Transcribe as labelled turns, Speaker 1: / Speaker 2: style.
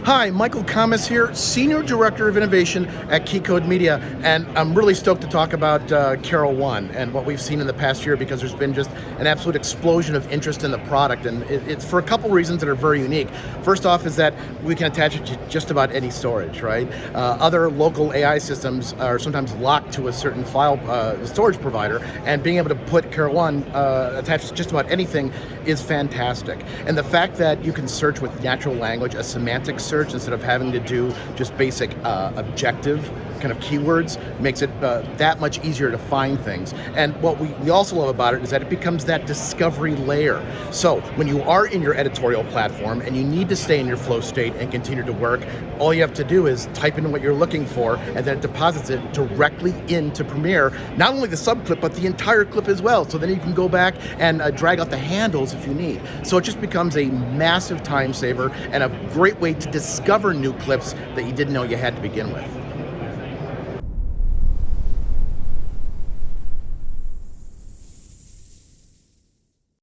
Speaker 1: Hi, Michael Kamas here, Senior Director of Innovation at Keycode Media, and I'm really stoked to talk about CaraOne and what we've seen in the past year, because there's been just an absolute explosion of interest in the product, and it's for a couple reasons that are very unique. First off is that we can attach it to just about any storage, right? Other local AI systems are sometimes locked to a certain file storage provider, and being able to put CaraOne attached to just about anything is fantastic. And the fact that you can search with natural language, a semantic search, instead of having to do just basic objective kind of keywords, makes it that much easier to find things. And what we also love about it is that it becomes that discovery layer. So when you are in your editorial platform and you need to stay in your flow state and continue to work, all you have to do is type in what you're looking for, and then it deposits it directly into Premiere, not only the subclip, but the entire clip as well. So then you can go back and drag out the handles if you need. So it just becomes a massive time saver and a great way to discover new clips that you didn't know you had to begin with.